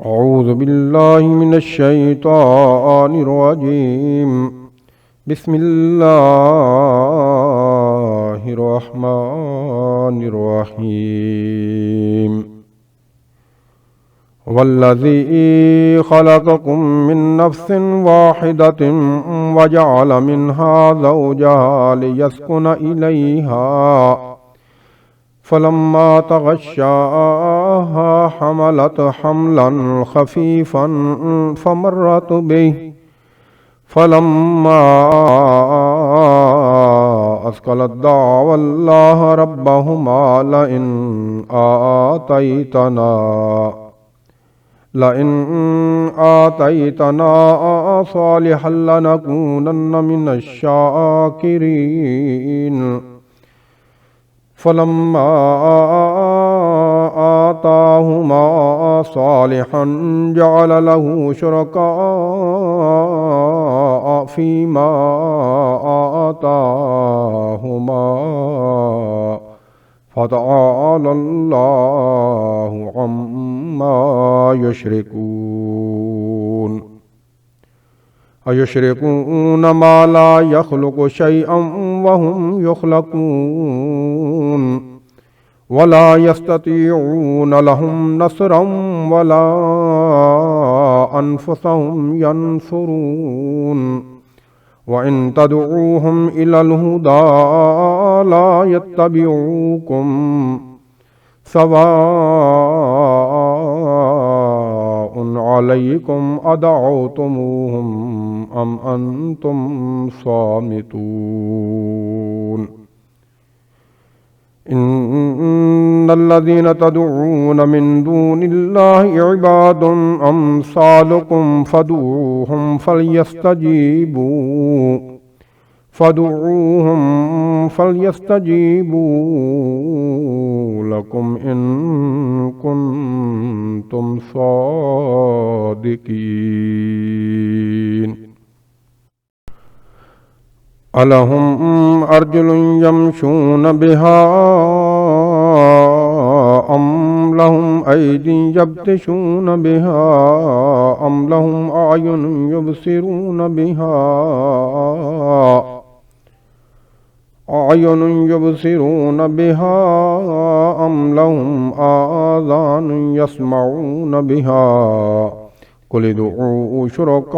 أعوذ بالله من الشيطان الرجيم. بسم الله الرحمن الرحيم. والذي خلقكم من نفس واحدة وجعل منها زوجها ليسكن إليها فلما تغشاها حملت حملا خفيفا فمرت به فلما أثقلت دعوا الله ربهما لئن آتيتنا صالحا لنكونن من الشاكرين. فلما آتاهما صالحا جعل له شركاء فيما آتاهما فتعالى الله عما يشركون. أيشركون ما لا يخلق شيئا وهم يخلقون ولا يستطيعون لهم نصرا ولا أنفسهم ينصرون. وإن تدعوهم إلى الهدى لا يتبعوكم سواء عليكم أدعوتموهم أم أنتم صامتون. إن الذين تدعون من دون الله عباد أمثالكم فادعوهم فليستجيبوا لكم إن كنتم صادقين. ألهم أرجل يمشون بها أم لهم أيدي يبطشون بها أم لهم أعين يبصرون بها أم لهم آذان يسمعون بها. قل ادعوا شركاءكم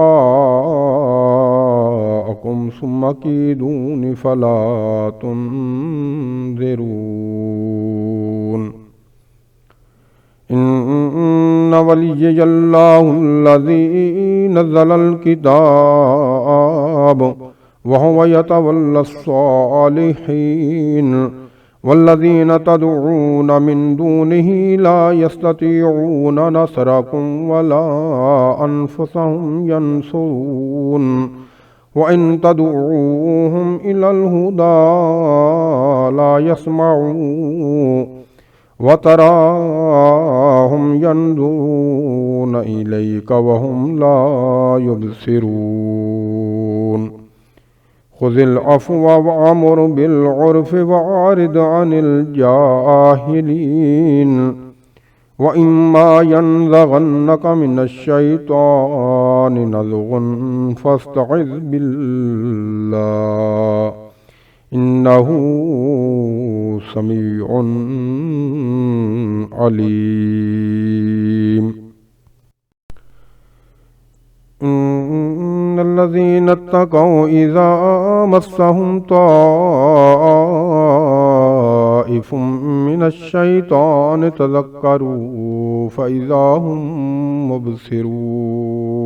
ثم كيدون فلا تنظرون. إن وليي الله الذي نزل الكتاب وهو يتولى الصالحين. والذين تدعون من دونه لا يستطيعون نصركم ولا أنفسهم ينصرون. وإن تدعوهم إلى الهدى لا يسمعون وتراهم ينظرون إليك وهم لا يبصرون. خذ العفو وأمر بالعرف وأعرض عن الجاهلين. وإما ينزغنك من الشيطان نزغ فاستعذ بالله إنه سميع عليم. إن الذين اتقوا إذا مسهم طائف من الشيطان تذكروا فإذا هم مبصرون.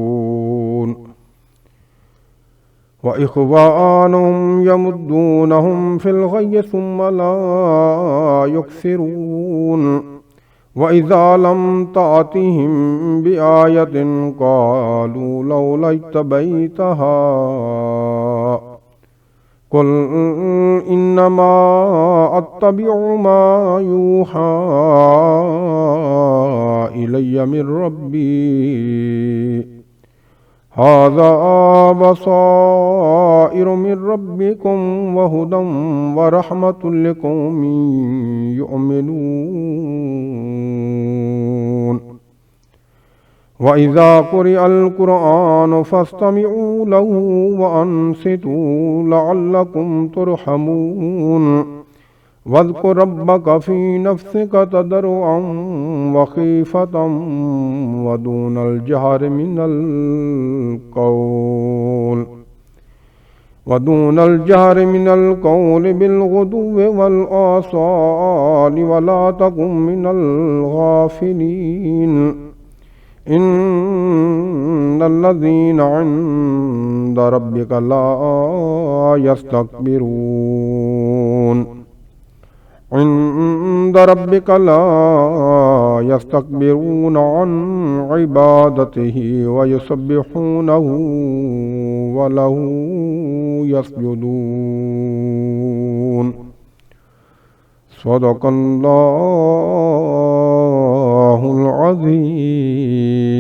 وإخوانهم يمدونهم في الغي ثم لا يكثرون. وإذا لم تأتهم بآية قالوا لولا اجتبيتها قل إنما أتبع ما يوحى إلي من ربي هذا بصائر من ربكم وهدى ورحمة لقوم يؤمنون. وإذا قرئ القرآن فاستمعوا له وأنصتوا لعلكم ترحمون واذكر ربك في نفسك تضرعا وخيفة ودون الجهر من القول بالغدو والآصال ولا تكن من الغافلين إن الذين عند ربك لا يستكبرون عن عبادته ويسبحونه وله يسجدون صدق الله العظيم.